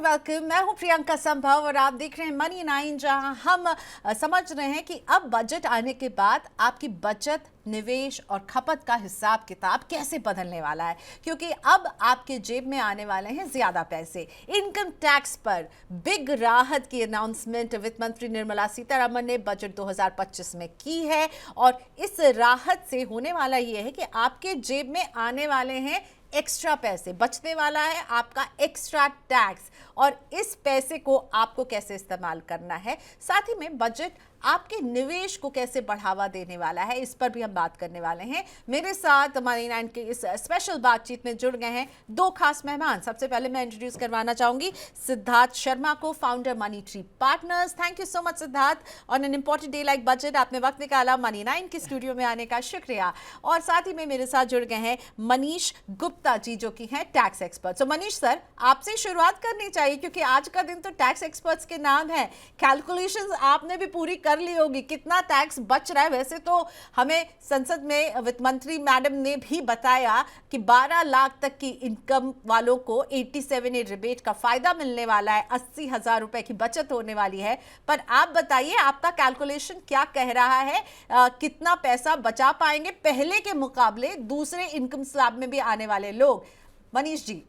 Welcome. मैं हूं प्रियंका संभव और आप देख रहे हैं मनी 9, जहां हम समझ रहे हैं कि अब बजट आने के बाद आपकी बचत, निवेश और खपत का हिसाब किताब कैसे बदलने वाला है, क्योंकि अब आपके जेब में आने वाले हैं ज्यादा पैसे। इनकम टैक्स पर बिग राहत की अनाउंसमेंट वित्त मंत्री निर्मला सीतारमण ने बजट 2025 में की है और इस राहत से होने वाला यह है कि आपके जेब में आने वाले हैं एक्स्ट्रा पैसे, बचने वाला है आपका एक्स्ट्रा टैक्स, और इस पैसे को आपको कैसे इस्तेमाल करना है, साथ ही में बजट आपके निवेश को कैसे बढ़ावा देने वाला है, इस पर भी हम बात करने वाले हैं। मेरे साथ मनी 9 के इस स्पेशल बातचीत में जुड़ गए हैं दो खास मेहमान। सबसे पहले मैं इंट्रोड्यूस करवाना चाहूंगी सिद्धार्थ शर्मा को, founder money tree partners. Thank you so much Siddharth, on an important day like budget आपने वक्त निकाला मनी 9 के स्टूडियो में आने का, शुक्रिया। और साथ ही में मेरे साथ जुड़ गए हैं मनीष गुप्ता जी, जो कि हैं टैक्स एक्सपर्ट। सो मनीष सर, आपसे शुरुआत करनी चाहिए क्योंकि आज का दिन तो टैक्स एक्सपर्ट्स के नाम है। कैलकुलेशंस आपने भी पूरी कर ली होगी, कितना टैक्स बच रहा है। वैसे तो हमें संसद में वित्त मंत्री मैडम ने भी बताया कि 12 लाख तक की इनकम वालों को 87A रिबेट का फायदा मिलने वाला है, 80,000 रुपए की बचत होने वाली है। पर आप बताइए, आपका कैलकुलेशन क्या कह रहा है, कितना पैसा बचा पाएंगे पहले के मुकाबले दूसरे इनकम स्लैब में भी आने वाले लोग? मनीष जी।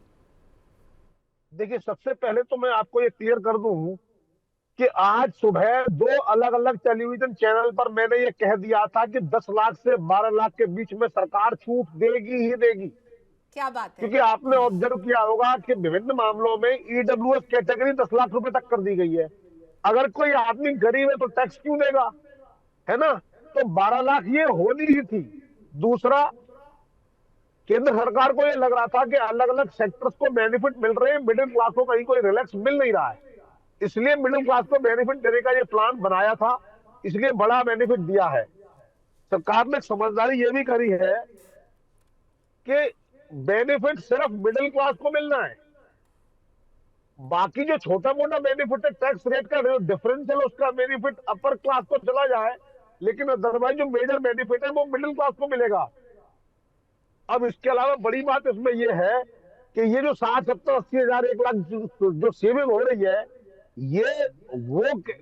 देखिए, सबसे पहले तो मैं आपको ये क्लियर कर दूं कि आज सुबह दो अलग अलग टेलीविजन चैनल पर मैंने ये कह दिया था कि 10 लाख से 12 लाख के बीच में सरकार छूट देगी ही देगी। क्या बात है। क्योंकि आपने ऑब्जर्व किया होगा कि विभिन्न मामलों में ईडब्ल्यूएस कैटेगरी 10 लाख रुपए तक कर दी गई है। अगर कोई आदमी गरीब है तो टैक्स क्यों देगा, है ना? तो 12 लाख ये होनी ही थी। दूसरा, केंद्र सरकार को ये लग रहा था कि अलग अलग सेक्टर्स को बेनिफिट मिल रहे हैं, मिडिल क्लास को कहीं कोई रिलैक्स मिल नहीं रहा है, इसलिए मिडिल क्लास को बेनिफिट देने का ये प्लान बनाया था, इसलिए बड़ा बेनिफिट दिया है। सरकार ने समझदारी ये भी करी है कि बेनिफिट सिर्फ मिडिल क्लास को मिलना है, बाकी जो छोटा मोटा बेनिफिट है टैक्स रेट का डिफरेंशियल, उसका बेनिफिट अपर क्लास को चला जाए, लेकिन अदरवाइज जो मेजर बेनिफिट है वो मिडिल क्लास को मिलेगा। अब इसके अलावा बड़ी बात इसमें यह है कि ये जो 60, 70, 80 हजार, 1 लाख जो सेविंग हो रही है, ये वो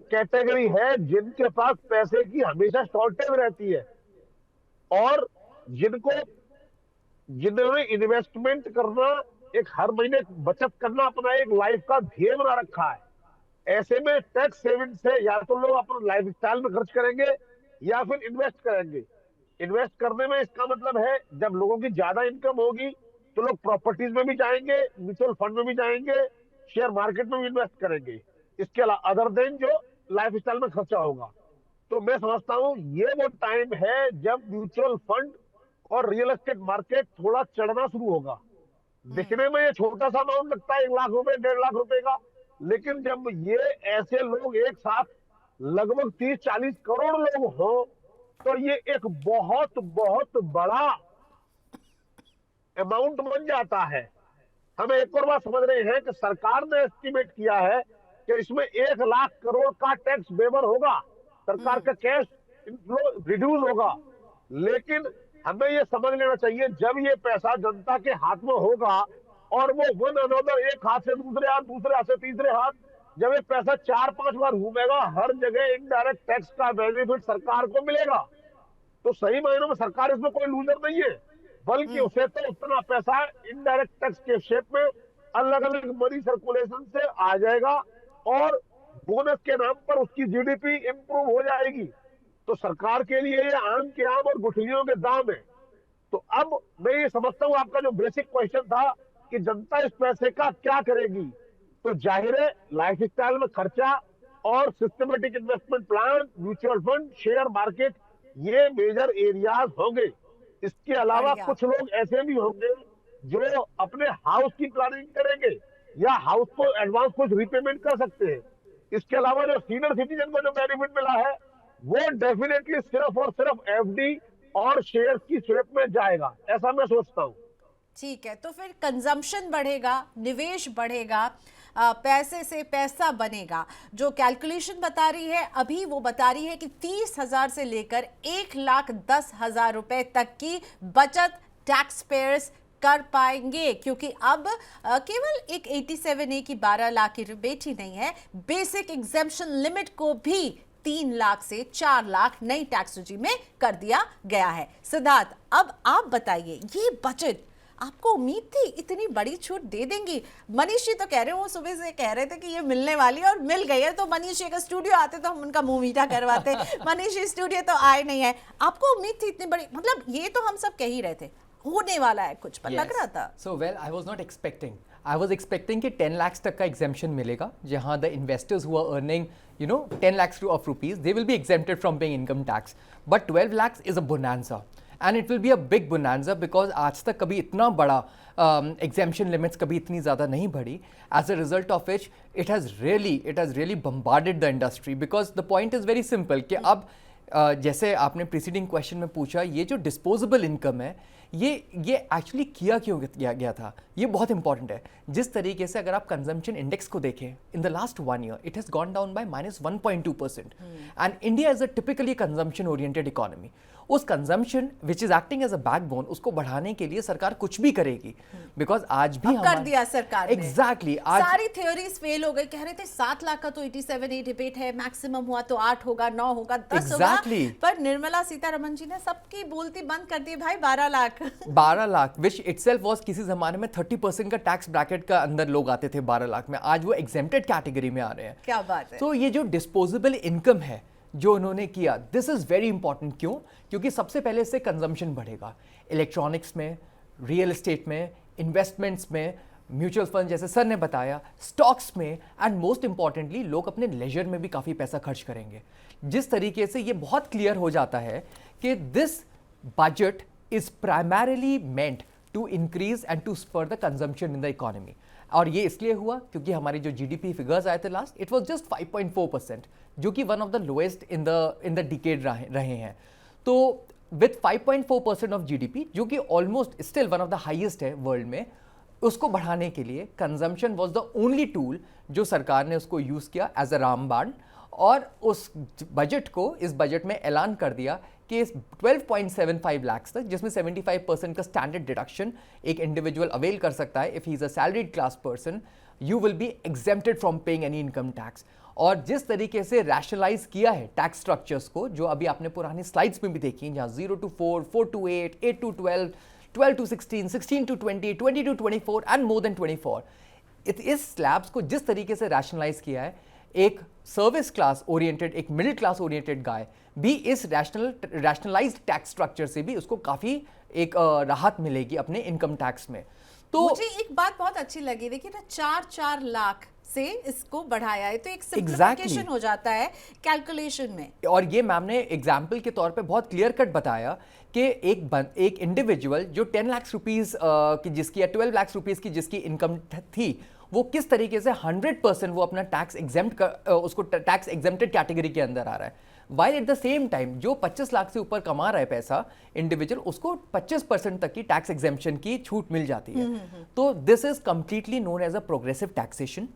कैटेगरी है जिनके पास पैसे की हमेशा शॉर्टेज रहती है और जिन्होंने इन्वेस्टमेंट करना, एक हर महीने बचत करना अपना एक लाइफ का ध्येय बना रखा है। ऐसे में टैक्स सेविंग से या तो लोग अपने लाइफ स्टाइल में खर्च करेंगे या फिर इन्वेस्ट करेंगे। इन्वेस्ट करने में इसका मतलब है, जब लोगों की ज्यादा इनकम होगी तो लोग प्रॉपर्टीज में भी जाएंगे, म्यूचुअल फंड में भी जाएंगे, शेयर मार्केट में भी इन्वेस्ट करेंगे, इसके अलावा अदर देन जो लाइफ स्टाइल में खर्चा होगा। तो मैं समझता हूं ये वो टाइम है जब म्यूचुअल फंड और रियल एस्टेट मार्केट थोड़ा चढ़ना शुरू होगा। दिखने में ये छोटा सा अमाउंट लगता है, 1 लाख रुपए, 1.5 लाख रुपए का, लेकिन जब ये ऐसे लोग एक साथ लगभग 30-40 करोड़ लोग हो तो ये एक बहुत बहुत बड़ा अमाउंट बन जाता है। हमें एक और बात समझ रहे हैं कि सरकार ने एस्टिमेट किया है कि इसमें 1 लाख करोड़ का टैक्स वेवर होगा, सरकार का कैश इनफ्लो रिड्यूस होगा। लेकिन हमें ये समझ लेना चाहिए, जब ये पैसा जनता के हाथ में होगा और वो वन अनदर, एक हाथ से दूसरे हाथ, दूसरे हाथ से तीसरे हाथ, जब ये पैसा 4-5 बार घूमेगा, हर जगह इनडायरेक्ट टैक्स का बेनिफिट सरकार को मिलेगा। तो सही मायनों में सरकार इसमें कोई लूजर नहीं है, बल्कि उसे तो उतना पैसा इनडायरेक्ट टैक्स के शेप में अलग अलग मनी सर्कुलेशन से आ जाएगा और बोनस के नाम पर उसकी जीडीपी इंप्रूव हो जाएगी। तो सरकार के लिए ये आम के आम और गुठलियों के दाम है। तो अब मैं ये समझता हूं, आपका जो बेसिक क्वेश्चन था कि जनता इस पैसे का क्या करेगी, तो जाहिर है लाइफ स्टाइल में खर्चा और systematic investment plan, mutual fund, share market, ये मेजर एरियाज होंगे। इसके अलावा कुछ लोग ऐसे भी होंगे जो अपने हाउस की प्लानिंग करेंगे या हाउस को एडवांस कुछ रीपेमेंट कर सकते हैं। इसके अलावा जो सीनियर सिटीजन को जो बेनिफिट मिला है वो डेफिनेटली सिर्फ और सिर्फ एफडी और शेयर की शेप में जाएगा, ऐसा मैं सोचता हूं। ठीक है, तो फिर कंजम्पशन बढ़ेगा, निवेश बढ़ेगा, पैसे से पैसा बनेगा। जो कैलकुलेशन बता रही है अभी, वो बता रही है कि 30,000 से लेकर 1,10,000 रुपए तक की बचत टैक्स पेयर्स कर पाएंगे, क्योंकि अब केवल एक 87A की 12 लाख की रिबेट ही नहीं है, बेसिक एग्जेम्पशन लिमिट को भी 3 लाख से 4 लाख नई टैक्स सूची में कर दिया गया है। सिद्धार्थ, अब आप बताइए, ये बजट आपको उम्मीद थी इतनी बड़ी छूट दे देंगी? मनीष जी तो कह रहे हो, वो सुबह से कह रहे थे कि ये मिलने वाली है और मिल गई है, तो मनीष जी अगर स्टूडियो आते तो हम उनका मुंह मीठा करवाते। मनीष जी स्टूडियो तो आए नहीं है। आपको उम्मीद थी इतनी बड़ी? मतलब ये तो हम सब कह ही रहे थे होने वाला है कुछ, पर लग रहा था। So well, I was not expecting. I was expecting कि 10 lakhs तक का exemption मिलेगा, जहाँ the investors who are earning, 10 lakhs of rupees, they will be exempted from paying income tax. But 12 lakhs is a bonanza. And it will be a big bonanza because आज तक कभी इतना बड़ा exemption limits कभी इतनी ज़्यादा नहीं बढ़ी. As a result of which, it has really bombarded the industry because the point is very simple कि अब जैसे आपने प्रीसीडिंग क्वेश्चन में पूछा, ये जो डिस्पोजेबल इनकम है ये एक्चुअली किया क्यों गया था, ये बहुत इंपॉर्टेंट है। जिस तरीके से अगर आप कंजम्पशन इंडेक्स को देखें, in the last 1 year it has gone down by -1.2%, and India is a typically consumption oriented economy. उस consumption which is acting as a backbone, उसको बढ़ाने के लिए सरकार कुछ भी करेगी, बिकॉज आज भी कर दिया सरकार ने। एग्जैक्टली सारी थ्योरीज फेल हो गई। कह रहे थे 7 लाख का तो 87A डिबेट है, मैक्सिमम हुआ तो 8 होगा, 9 होगा, 10 होगा, पर निर्मला सीतारमण जी ने सबकी बोलती बंद कर दी भाई। 12 लाख विच इटसेल्फ वाज किसी जमाने में 30% का टैक्स ब्रैकेट का अंदर लोग आते थे 12 लाख में, आज वो एग्जेम्प्टेड कैटेगरी में आ रहे हैं। क्या बात है। तो ये जो डिस्पोजेबल इनकम है जो उन्होंने किया, दिस इज वेरी इंपॉर्टेंट। क्यों? क्योंकि सबसे पहले इससे कंजम्पशन बढ़ेगा, इलेक्ट्रॉनिक्स में, रियल एस्टेट में, इन्वेस्टमेंट्स में, म्यूचुअल फंड जैसे सर ने बताया, स्टॉक्स में, एंड मोस्ट इंपॉर्टेंटली लोग अपने लेजर में भी काफ़ी पैसा खर्च करेंगे। जिस तरीके से ये बहुत क्लियर हो जाता है कि this budget is primarily meant to increase and to spur the consumption in the economy. और ये इसलिए हुआ क्योंकि हमारी जो GDP फिगर्स आए थे लास्ट, इट वाज जस्ट 5.4%, जो कि one of the lowest in the decade रहे हैं। तो विथ 5.4% ऑफ GDP, जो कि almost still one of the highest है वर्ल्ड में, उसको बढ़ाने के लिए consumption was the only tool जो सरकार ने उसको यूज किया एज अ रामबाण। और उस बजट को, इस बजट में ऐलान कर दिया कि 12.75 लाख तक, जिसमें 75% का स्टैंडर्ड डिडक्शन एक इंडिविजुअल अवेल कर सकता है if he is a salaried class person, you will be exempted from paying any income tax. और जिस तरीके से रैशनलाइज किया है टैक्स स्ट्रक्चर्स को, जो अभी आपने पुरानी स्लाइड्स में भी देखी, जहाँ 0 to 4, 4 to 8, 8 to 12, 12 to 16, 16 to 20, 20 to 24 and more than 24, इस स्लैब्स को जिस तरीके से रैशनलाइज किया है, एक सर्विस क्लास ओरिएंटेड, एक मिडिल क्लास ओरिएंटेड गाय भी इस रैशनलाइज्ड टैक्स स्ट्रक्चर से भी उसको काफी एक राहत मिलेगी अपने इनकम टैक्स में। तो मुझे एक बात बहुत अच्छी लगी, देखिए ना, 4 लाख से इसको बढ़ाया है, तो एक सिंप्लिफिकेशन हो जाता है कैलकुलेशन में। और ये मैम ने एग्जाम्पल के तौर पे बहुत क्लियर कट बताया कि एक इंडिविजुअल जो 10 लाख रुपीज की जिसकी या 12 लाख रुपीज की जिसकी इनकम थी, वो किस तरीके से 100% वो अपना टैक्स उसको टैक्स एग्जेम्प्टेड कैटेगरी के अंदर आ रहा है, while at the same time जो 25 लाख से ऊपर कमा रहा है पैसा इंडिविजुअल, उसको 25% तक की टैक्स एग्जेम्पशन की छूट मिल जाती है। तो this is completely known as a progressive taxation.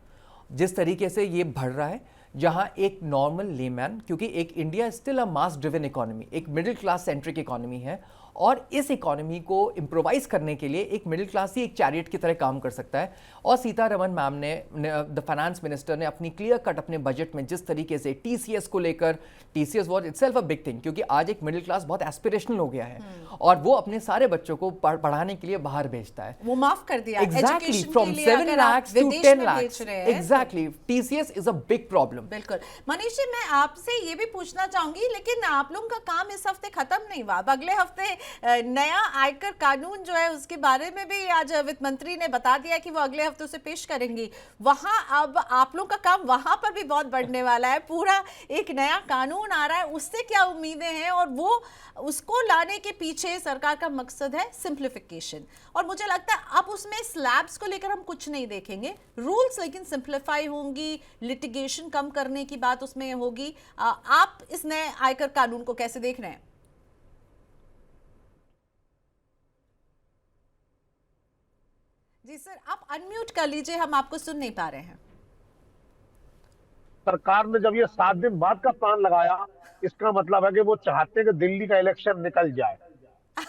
जिस तरीके से ये बढ़ रहा है, जहां एक नॉर्मल लेमैन, क्योंकि एक India still a mass driven economy, एक मिडिल क्लास सेंट्रिक इकोनॉमी है, और इस इकोनॉमी को इम्प्रोवाइज करने के लिए एक मिडिल क्लास ही एक चैरियट की तरह काम कर सकता है। और सीतारमण मैम ने, द फाइनेंस मिनिस्टर ने अपनी क्लियर कट अपने बजट में जिस तरीके से TCS को लेकर, TCS was itself a big thing, क्योंकि आज एक मिडिल क्लास बहुत एस्पिरेशनल हो गया है और वो अपने सारे बच्चों को पढ़ाने के लिए बाहर भेजता है। वो माफ कर दिया exactly, from 7 lakhs to 10 lakhs। Exactly, TCS is a big problem. बिल्कुल। मनीष जी, मैं आपसे ये भी पूछना चाहूंगी, लेकिन आप लोगों का काम इस हफ्ते खत्म नहीं हुआ। अब अगले हफ्ते नया आयकर कानून जो है उसके बारे में भी आज वित्त मंत्री ने बता दिया कि वो अगले हफ्ते उसे पेश करेंगी। वहां अब आप लोगों का काम वहां पर भी बहुत बढ़ने वाला है। पूरा एक नया कानून आ रहा है, उससे क्या उम्मीदें हैं? और वो उसको लाने के पीछे सरकार का मकसद है सिंप्लीफिकेशन। और मुझे लगता है अब उसमें स्लैब्स को लेकर हम कुछ नहीं देखेंगे, रूल्स लेकिन सिंप्लीफाई होंगी, लिटिगेशन कम करने की बात उसमें होगी। आप इस नए आयकर कानून को कैसे देख रहे हैं? जी सर, आप अनम्यूट कर लीजिए, हम आपको सुन नहीं पा रहे हैं। सरकार ने जब ये 7 दिन बाद का प्लान लगाया, इसका मतलब है कि वो चाहते हैं कि दिल्ली का इलेक्शन निकल जाए।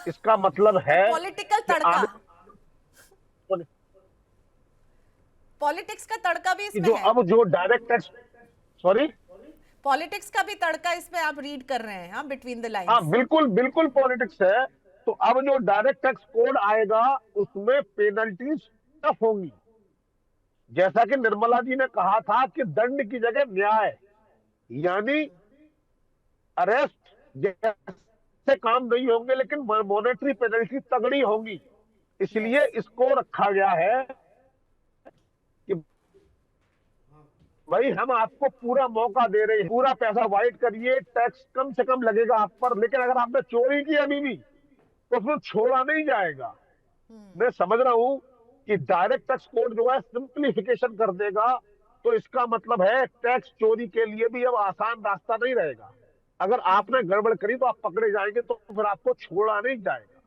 इसका मतलब है पॉलिटिकल तड़का। पॉलिटिक्स का तड़का भी कि इसमें है। अब जो डायरेक्ट टैक्स, सॉरी, पॉलिटिक्स का भी तड़का इसमें आप रीड कर रहे हैं, हाँ, बिटवीन द हाँ लाइंस। बिल्कुल बिल्कुल पॉलिटिक्स है। तो अब जो डायरेक्ट टैक्स कोड आएगा उसमें पेनल्टीज टफ होंगी। जैसा कि निर्मला जी ने कहा था कि दंड की जगह न्याय, यानी अरेस्ट जैसे काम नहीं होंगे लेकिन मॉनेटरी पेनल्टी तगड़ी होंगी। इसलिए यस। इसको रखा गया है कि भाई हम आपको पूरा मौका दे रहे हैं, पूरा पैसा वाइट करिए, टैक्स कम से कम लगेगा आप पर, लेकिन अगर आपने चोरी की अभी भी तो उसमें छोड़ा नहीं जाएगा। मैं समझ रहा हूं कि डायरेक्ट टैक्स कोड जो है सिंप्लीफिकेशन कर देगा, तो इसका मतलब है टैक्स चोरी के लिए भी अब आसान रास्ता नहीं रहेगा। अगर आपने गड़बड़ करी तो आप पकड़े जाएंगे, तो फिर आपको छोड़ा नहीं जाएगा।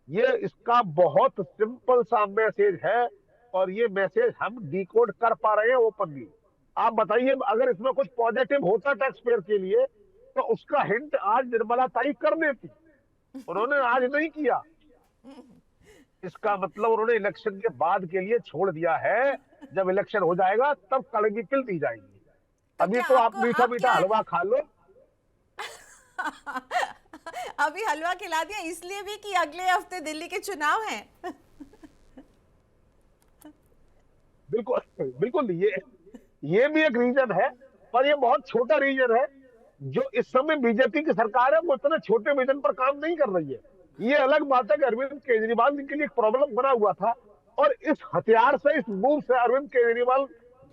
ये इसका बहुत सिंपल सा मैसेज है, और ये मैसेज हम डिकोड कर पा रहे हैं ओपनली। आप बताइए, अगर इसमें कुछ पॉजिटिव होता टैक्स पेयर के लिए तो उसका हिंट आज निर्मला ताई कर देती, उन्होंने आज नहीं किया। इसका मतलब उन्होंने इलेक्शन के बाद के लिए छोड़ दिया है, जब इलेक्शन हो जाएगा तब कड़गी पिल दी जाएगी। तो अभी क्या तो आप आपको मीठा आप मीठा क्या हलवा खा लो। अभी हलवा खिला दिया इसलिए भी कि अगले हफ्ते दिल्ली के चुनाव हैं। बिल्कुल बिल्कुल, ये भी एक रीजन है, पर ये बहुत छोटा रीजन है। जो इस समय बीजेपी की सरकार है वो इतने छोटे विजन पर काम नहीं कर रही है। ये अलग बात है कि अरविंद केजरीवाल के लिए एक प्रॉब्लम बना हुआ था, और इस हथियार से, इस मूव से अरविंद केजरीवाल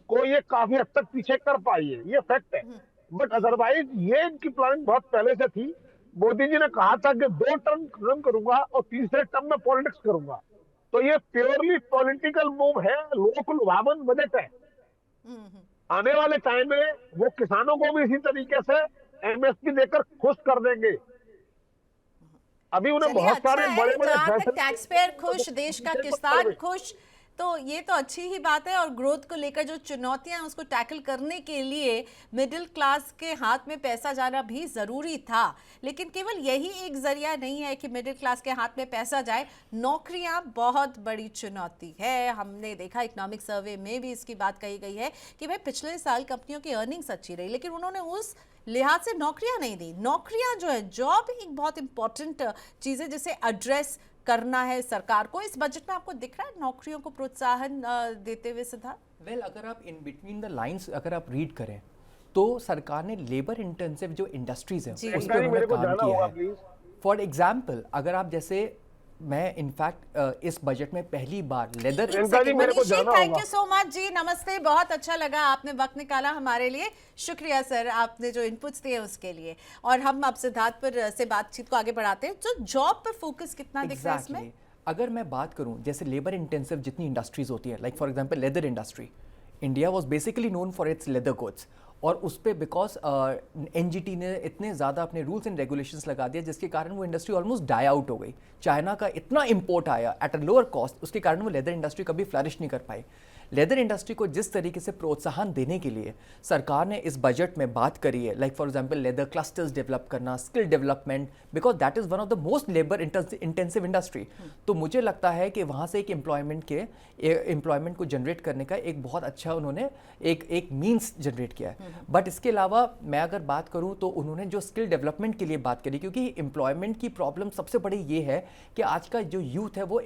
को ये काफी हद तक पीछे कर पाई है, ये फैक्ट है। बट अदरवाइज ये इनकी प्लानिंग बहुत पहले से थी। मोदी जी ने कहा था कि 2 टर्म खत्म करूंगा और तीसरे टर्म में पॉलिटिक्स करूंगा। तो ये प्योरली पॉलिटिकल मूव है, लोक लुभावन बजट है। आने वाले टाइम में वो किसानों को भी इसी तरीके से एमएसपी देकर खुश कर देंगे। अभी उन्हें चलिए, बहुत अच्छा सारे है, बड़े बड़े जहाँ तक फैसले, टैक्स पेयर खुश, देश का किसान खुश, तो ये तो अच्छी ही बात है। और ग्रोथ को लेकर जो चुनौतियां हैं उसको टैकल करने के लिए मिडिल क्लास के हाथ में पैसा जाना भी ज़रूरी था। लेकिन केवल यही एक जरिया नहीं है कि मिडिल क्लास के हाथ में पैसा जाए, नौकरियां बहुत बड़ी चुनौती है। हमने देखा इकोनॉमिक सर्वे में भी इसकी बात कही गई है कि भाई पिछले साल कंपनियों की अर्निंग्स अच्छी रही, लेकिन उन्होंने उस लिहाज से नौकरियां नहीं दी। नौकरियां जो है, जॉब एक बहुत इंपॉर्टेंट चीज़ है जिसे एड्रेस करना है सरकार को। इस बजट में आपको दिख रहा है नौकरियों को प्रोत्साहन देते हुए सिद्धार्थ? वेल, अगर आप इन बिटवीन द लाइंस अगर आप रीड करें तो सरकार ने लेबर इंटेंसिव जो इंडस्ट्रीज हैं जी। उस इनका पर भी उन्होंने मेरे को काम जाना किया होगा है। प्लीज। फॉर एग्जाम्पल, अगर आप जैसे, मैं इनफैक्ट इस बजट में पहली बार लेदर, प्रियंका जी, मेरे को जाना थैंक होगा। यू सो मच जी, नमस्ते, बहुत अच्छा लगा आपने वक्त निकाला हमारे लिए। शुक्रिया सर, आपने जो इनपुट्स दिए उसके लिए। और हम अब सिद्धार्थ पर से बातचीत को आगे बढ़ाते हैं। जो जॉब पर फोकस कितना दिख रहा है इसमें? अगर मैं बात करूं, जैसे लेबर इंटेंसिव जितनी इंडस्ट्रीज होती है, like for example leather industry, India was basically known for its leather goods, और उस पर बिकॉज एनजीटी ने इतने ज़्यादा अपने रूल्स एंड रेगुलेशंस लगा दिया जिसके कारण वो इंडस्ट्री ऑलमोस्ट डाई आउट हो गई। चाइना का इतना इंपोर्ट आया एट अ लोअर कॉस्ट, उसके कारण वो लेदर इंडस्ट्री कभी फ्लरिश नहीं कर पाई। लेदर इंडस्ट्री को जिस तरीके से प्रोत्साहन देने के लिए सरकार ने इस बजट में बात करी है, like for example leather clusters develop करना, skill development, because that is one of the most labour intensive industry. तो मुझे लगता है कि वहाँ से एक एम्प्लॉयमेंट को जनरेट करने का एक बहुत अच्छा उन्होंने एक मीन्स जनरेट किया है। बट इसके अलावा मैं अगर बात करूँ तो उन्होंने जो स्किल डेवलपमेंट के लिए बात करी, क्योंकि एम्प्लॉयमेंट की प्रॉब्लम सबसे बड़ी ये है कि आज का जो यूथ है वो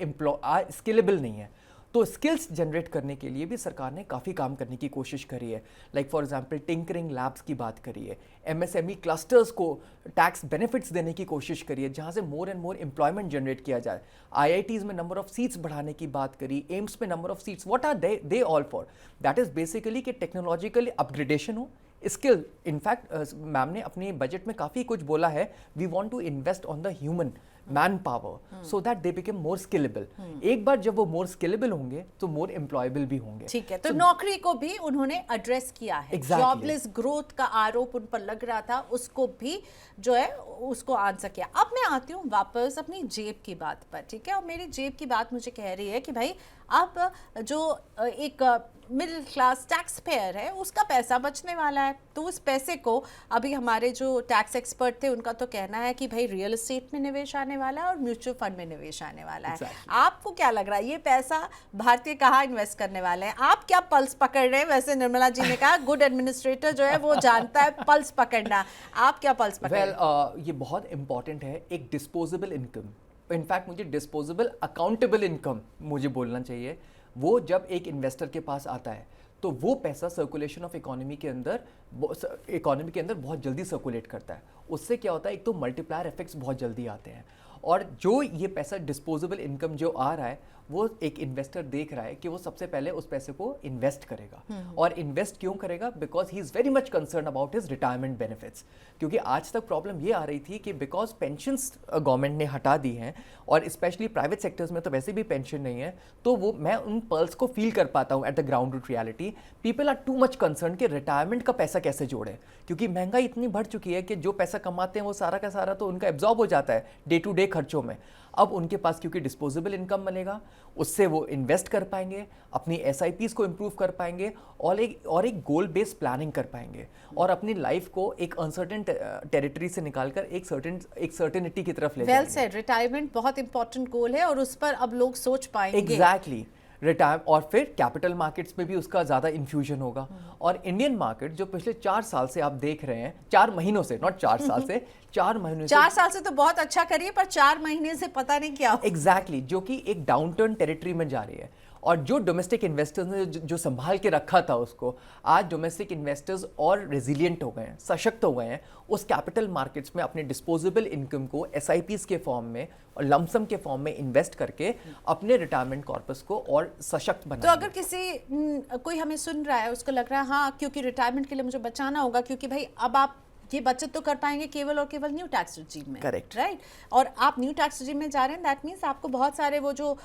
स्किलेबल नहीं है। तो स्किल्स जनरेट करने के लिए भी सरकार ने काफ़ी काम करने की कोशिश करी है। Like for example tinkering labs की बात करी है, एमएसएमई क्लस्टर्स को टैक्स बेनिफिट्स देने की कोशिश करी है जहाँ से more and more employment generate किया जाए। आईआईटीज़ में नंबर ऑफ सीट्स बढ़ाने की बात करी, एम्स में number of seats. What are they all for? That is basically कि टेक्नोलॉजिकली अपग्रेडेशन हो, स्किल। इनफैक्ट मैम ने अपने बजट में काफ़ी कुछ बोला है, we want to invest on the human man power so that they become more skillable. एक बार जब वो मोर स्किलेबल होंगे तो मोर एम्प्लॉयबल भी होंगे। ठीक है, तो नौकरी को भी उन्होंने एड्रेस किया है। Exactly. जॉबलेस ग्रोथ का आरोप उन पर लग रहा था, उसको भी जो है उसको आंसर किया। अब मैं आती हूँ वापस अपनी जेब की बात पर, ठीक है। और मेरी जेब की बात मुझे कह रही है कि भाई अब जो एक मिडिल क्लास टैक्स पेयर है उसका पैसा बचने वाला है, तो उस पैसे को अभी हमारे जो टैक्स एक्सपर्ट थे उनका तो कहना है कि भाई रियल एस्टेट में निवेश आने आने वाला है और म्यूचुअल फंड में निवेश आने वाला है। Exactly. आपको क्या लग रहा है ये पैसा भारतीय कहाँ इन्वेस्ट करने वाले हैं? आप क्या पल्स पकड़ रहे हैं? वैसे निर्मला जी ने कहा गुड एडमिनिस्ट्रेटर जो है वो जानता है पल्स पकड़ना, आप क्या पल्स पकड़ रहे हैं? ये बहुत इंपॉर्टेंट है, एक डिस्पोजेबल इनकम, इनफैक्ट मुझे डिस्पोजेबल अकाउंटेबल इनकम मुझे बोलना चाहिए, वो जब एक इन्वेस्टर के पास आता है तो वो पैसा सर्कुलेशन ऑफ इकोनॉमी के अंदर बहुत जल्दी सर्कुलेट करता है। उससे क्या होता है, एक तो मल्टीप्लायर इफेक्ट्स बहुत जल्दी आते हैं, और जो ये पैसा डिस्पोजेबल इनकम जो आ रहा है वो एक इन्वेस्टर देख रहा है कि वो सबसे पहले उस पैसे को इन्वेस्ट करेगा। और इन्वेस्ट क्यों करेगा? Because he is very much concern about his retirement benefits. क्योंकि आज तक प्रॉब्लम ये आ रही थी कि बिकॉज पेंशन्स गवर्नमेंट ने हटा दी हैं, और स्पेशली प्राइवेट सेक्टर्स में तो वैसे भी पेंशन नहीं है, तो वो मैं उन पल्स को फील कर पाता हूँ at the ground root reality. People are too much concern कि रिटायरमेंट का पैसा कैसे जोड़ें, क्योंकि महंगाई इतनी बढ़ चुकी है कि जो पैसा कमाते हैं वो सारा का सारा तो उनका एब्जॉर्ब हो जाता है डे टू डे खर्चों में। अब उनके पास क्योंकि डिस्पोजेबल इनकम बनेगा, उससे वो इन्वेस्ट कर पाएंगे, अपनी SIPs को इम्प्रूव कर पाएंगे, और एक गोल बेस्ड प्लानिंग कर पाएंगे, और अपनी लाइफ को एक अनसर्टेन टेरिटरी से निकालकर एक सर्टेनिटी की तरफ ले वेल जाएंगे। सेड, रिटायरमेंट बहुत इंपॉर्टेंट गोल है और उस पर अब लोग सोच पाएंगे। एग्जैक्टली, रिटायर, और फिर कैपिटल मार्केट्स में भी उसका ज़्यादा इन्फ्यूजन होगा। और इंडियन मार्केट जो पिछले 4 साल से आप देख रहे हैं, 4 महीनों से, नॉट 4 साल से, 4 महीनों से, 4 साल से तो बहुत अच्छा करिए, पर 4 महीने से पता नहीं क्या हो। एग्जैक्टली, जो कि एक डाउनटर्न टेरिटरी में जा रही है। और जो डोमेस्टिक इन्वेस्टर्स ने जो संभाल के रखा था उसको, आज डोमेस्टिक इन्वेस्टर्स और रेजिलिएंट हो गए हैं, सशक्त हो गए हैं, उस कैपिटल मार्केट्स में अपने डिस्पोजेबल इनकम को SIPs के फॉर्म में और लमसम के फॉर्म में इन्वेस्ट करके अपने रिटायरमेंट कॉर्पस को और सशक्त तो बनाएंगे। अगर कोई हमें सुन रहा है, उसको लग रहा है हाँ क्योंकि रिटायरमेंट के लिए मुझे बचाना होगा, क्योंकि भाई अब आप ये बचत तो कर पाएंगे केवल और केवल न्यू टैक्स रिजीम में, Correct. राइट? और आप न्यू टैक्स रिजीम में जा रहे हैं, दैट मीन्स आपको बहुत सारे वो जो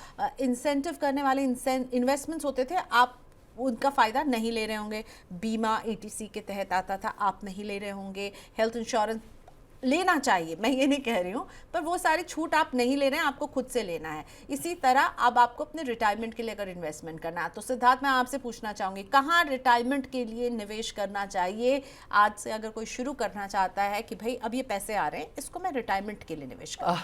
इंसेंटिव करने वाले इन्वेस्टमेंट्स होते थे, आप उनका फ़ायदा नहीं ले रहे होंगे। बीमा ETC के तहत आता था, आप नहीं ले रहे होंगे। हेल्थ इंश्योरेंस लेना चाहिए, मैं ये नहीं कह रही हूँ, पर वो सारी छूट आप नहीं ले रहे हैं, आपको खुद से लेना है। इसी तरह अब आपको अपने रिटायरमेंट के लिए अगर इन्वेस्टमेंट करना है, तो सिद्धार्थ मैं आपसे पूछना चाहूँगी कहाँ रिटायरमेंट के लिए निवेश करना चाहिए? आज से अगर कोई शुरू करना चाहता है कि भाई अब ये पैसे आ रहे हैं, इसको मैं रिटायरमेंट के लिए निवेश करूँ।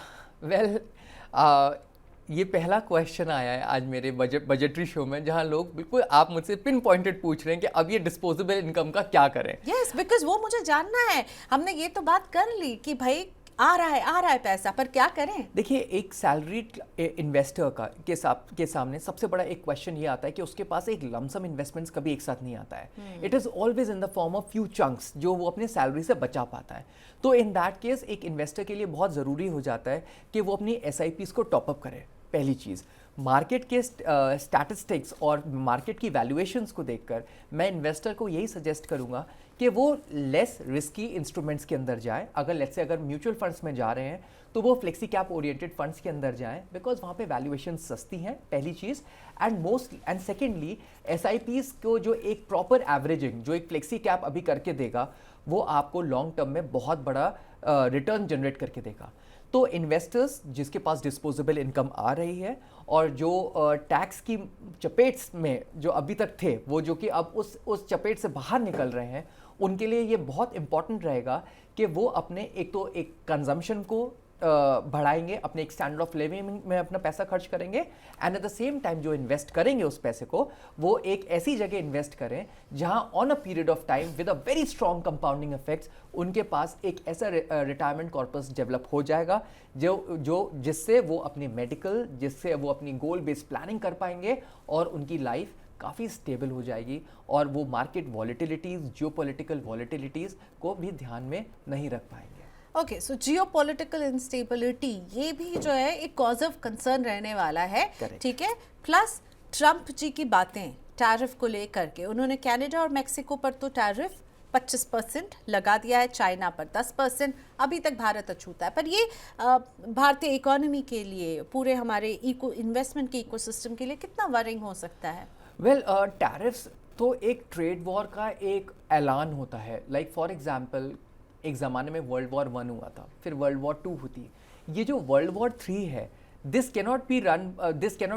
ये पहला क्वेश्चन आया है आज मेरे बजटरी शो में, जहां लोग बिल्कुल आप मुझसे पिन पॉइंटेड पूछ रहे हैं कि अब ये डिस्पोजेबल इनकम का क्या करें। यस, बिकॉज वो मुझे जानना है। हमने ये तो बात कर ली कि भाई आ रहा है पैसा, पर क्या करें? देखिए, एक सैलरीड इन्वेस्टर के सामने सबसे बड़ा एक क्वेश्चन ये आता है कि उसके पास एक लमसम इन्वेस्टमेंट्स कभी एक साथ नहीं आता है। It is always in the form of few chunks जो वो अपने सैलरी से बचा पाता है। तो इन दैट केस एक इन्वेस्टर के लिए बहुत ज़रूरी हो जाता है कि वो अपनी SIPs को टॉपअप करे। पहली चीज़, मार्केट के स्टैटिस्टिक्स और मार्केट की वैल्यूएशंस को देखकर मैं इन्वेस्टर को यही सजेस्ट करूंगा कि वो लेस रिस्की इंस्ट्रूमेंट्स के अंदर जाए। अगर म्यूचुअल फंड्स में जा रहे हैं तो वो फ्लेक्सी कैप ओरिएंटेड फंड्स के अंदर जाएं, बिकॉज वहाँ पे वैल्यूएशन सस्ती हैं, पहली चीज़। एंड सेकेंडली SIPs को जो एक प्रॉपर एवरेजिंग जो एक फ्लेक्सी कैप अभी करके देगा, वो आपको लॉन्ग टर्म में बहुत बड़ा रिटर्न जनरेट करके देगा। तो इन्वेस्टर्स जिसके पास डिस्पोजेबल इनकम आ रही है और जो टैक्स की चपेट्स में जो अभी तक थे, वो जो कि अब उस चपेट से बाहर निकल रहे हैं, उनके लिए ये बहुत इंपॉर्टेंट रहेगा कि वो अपने एक कंजम्पशन को बढ़ाएंगे, अपने एक स्टैंडर्ड ऑफ लिविंग में अपना पैसा खर्च करेंगे, and at the same time जो इन्वेस्ट करेंगे उस पैसे को वो एक ऐसी जगह इन्वेस्ट करें जहां on a period of time with a very strong compounding effects उनके पास एक ऐसा रिटायरमेंट कॉर्पस डेवलप हो जाएगा जिससे वो अपनी मेडिकल, जिससे वो अपनी गोल बेस्ड प्लानिंग कर पाएंगे और उनकी लाइफ काफ़ी स्टेबल हो जाएगी और वो मार्केट वॉलेटिलिटीज़, जियोपॉलिटिकल वॉलेटिलिटीज़ को भी ध्यान में नहीं रख पाएंगे। ओके, सो जियोपॉलिटिकल इंस्टेबिलिटी ये भी जो है एक कॉज ऑफ कंसर्न रहने वाला है, ठीक है। प्लस ट्रंप जी की बातें टैरिफ को लेकर के, उन्होंने कनाडा और मेक्सिको पर तो टैरिफ 25% लगा दिया है, चाइना पर 10%, अभी तक भारत अछूता है। पर ये भारतीय इकोनॉमी के लिए, पूरे हमारे इन्वेस्टमेंट के इकोसिस्टम के लिए कितना वरिंग हो सकता है? वेल, टैरिफ्स तो एक ट्रेड वॉर का एक ऐलान होता है। लाइक फॉर एग्जांपल, एक ज़माने में वर्ल्ड वॉर 1 हुआ था, फिर वर्ल्ड वॉर 2 हुई। ये जो वर्ल्ड वॉर 3 है, this cannot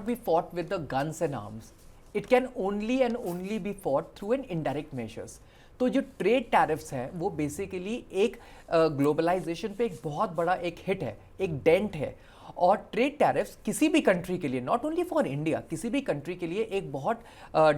be fought with the guns and arms. It can only B fought through an indirect measures. तो जो ट्रेड टैरिफ्स हैं वो बेसिकली एक ग्लोबलाइजेशन पे एक बहुत बड़ा एक हिट है, एक डेंट है। और ट्रेड टैरिफ्स किसी भी कंट्री के लिए, नॉट ओनली फॉर इंडिया, किसी भी कंट्री के लिए एक बहुत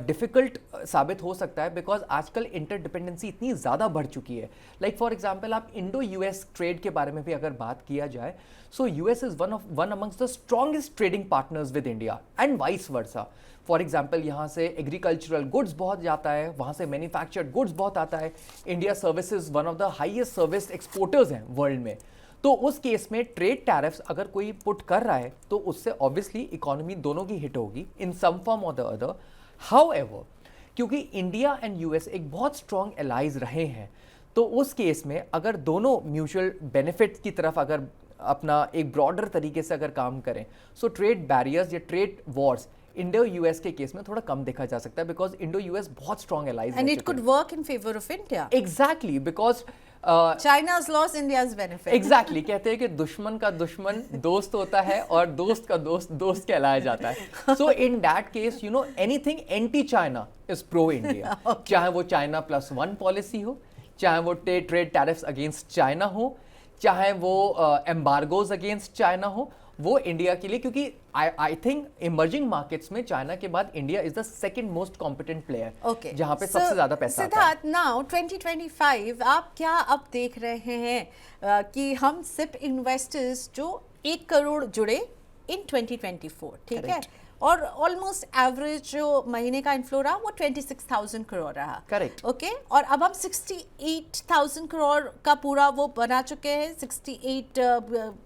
डिफिकल्ट साबित हो सकता है, बिकॉज आजकल इंटरडिपेंडेंसी इतनी ज़्यादा बढ़ चुकी है। लाइक फॉर एग्जांपल आप इंडो यूएस ट्रेड के बारे में भी अगर बात किया जाए, so US is one amongst the strongest trading partners with India and vice versa. For example यहाँ से एग्रीकल्चरल गुड्स बहुत जाता है, वहाँ से मैन्युफैक्चर्ड गुड्स बहुत आता है। India services one of the highest service exporters हैं वर्ल्ड में। तो उस केस में ट्रेड टैरिफ्स अगर कोई पुट कर रहा है तो उससे ऑब्वियसली इकोनॉमी दोनों की हिट होगी इन सम फॉर्म और द अदर। हाउएवर, क्योंकि इंडिया एंड यूएस एक बहुत स्ट्रॉन्ग एलाइज रहे हैं, तो उस केस में अगर दोनों म्यूचुअल बेनिफिट की तरफ अगर अपना एक ब्रॉडर तरीके से अगर काम करें, सो ट्रेड बैरियर्स या ट्रेड वॉर्स इंडो यूएस के केस में थोड़ा कम देखा जा सकता है, बिकॉज इंडो यूएस बहुत strong allies and it could work in favour of India. Exactly, because चाइना's loss, India's benefit. Exactly कहते हैं कि दुश्मन का दुश्मन दोस्त होता है और दोस्त का दोस्त दोस्त कहलाया जाता है। So in that case you know anything anti China is pro India. चाहे वो चाइना +1 पॉलिसी हो, चाहे वो ट्रेड टैरिफ्स अगेंस्ट चाइना हो, चाहे वो एम्बार्गोज अगेंस्ट चाइना हो, वो इंडिया के लिए, क्योंकि आई थिंक इमर्जिंग मार्केट्स में चाइना के बाद India is the second most competent player, जहां पे सबसे ज्यादा पैसा आता है। सिद्धार्थ, नाउ 2025 आप क्या अब देख रहे हैं कि हम सिप इन्वेस्टर्स जो 1 करोड़ जुड़े इन 2024, ठीक है, और ऑलमोस्ट एवरेज जो महीने का इनफ्लो रहा वो 26,000 करोड़ रहा। करेक्ट। ओके, और अब हम 68,000 करोड़ का पूरा वो बना चुके हैं, 68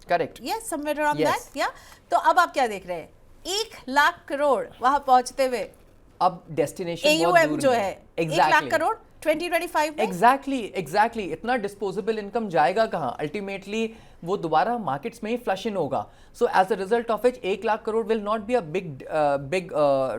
correct, yes, somewhere around that, या। तो अब आप क्या देख रहे हैं? 1 लाख करोड़ वहां पहुंचते हुए अब डेस्टिनेशन AUM जो है 1 लाख करोड़ 2025 में। एग्जैक्टली इतना डिस्पोजेबल इनकम जाएगा कहाँ? अल्टीमेटली वो दोबारा मार्केट्स में ही फ्लश इन होगा। So as a result of it 1 lakh crore will not be a big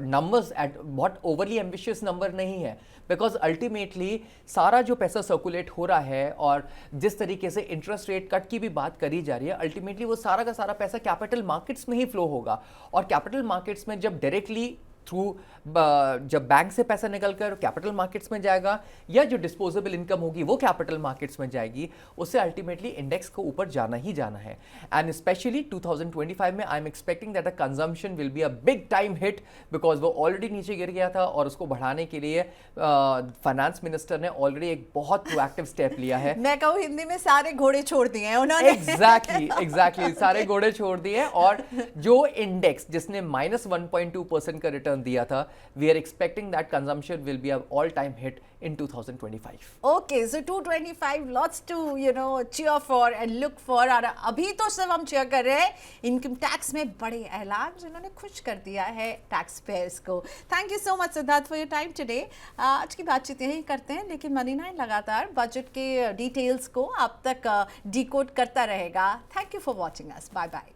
numbers, at बहुत ओवरली एम्बिशियस नंबर नहीं है, बिकॉज अल्टीमेटली सारा जो पैसा सर्कुलेट हो रहा है और जिस तरीके से इंटरेस्ट रेट कट की भी बात करी जा रही है, अल्टीमेटली वो सारा का सारा पैसा कैपिटल मार्केट्स में ही फ्लो होगा। और कैपिटल मार्केट्स में जब डायरेक्टली थ्रू जब बैंक से पैसा निकलकर कैपिटल मार्केट्स में जाएगा या जो डिस्पोजेबल इनकम होगी वो कैपिटल मार्केट्स में जाएगी, उससे अल्टीमेटली इंडेक्स को ऊपर जाना ही जाना है। एंड स्पेशली 2025 में I am expecting that the consumption will be a big time hit, because वो ऑलरेडी नीचे गिर गया था और उसको बढ़ाने के लिए फाइनेंस मिनिस्टर ने ऑलरेडी एक बहुत प्रोएक्टिव स्टेप लिया है। मैं कहूँ हिंदी में सारे घोड़े छोड़ दिए हैं उन्होंने। एग्जैक्टली सारे घोड़े छोड़ दिए, और जो इंडेक्स जिसने -1.2% का रिटर्न दिया था, we are expecting that consumption will be an all-time hit in 2025. Okay, so 225 lots to cheer for and look for। और अभी तो सिर्फ हम cheer कर रहे हैं इनकम टैक्स में बड़े ऐलान जिन्होंने खुश कर दिया है टैक्स पेयर्स को। Thank you so much Siddharth for your time today. आज की बातचीत यहीं करते हैं, लेकिन मनी 9 लगातार बजट के डिटेल्स को आप तक डिकोड करता रहेगा। Thank you for watching us. Bye bye.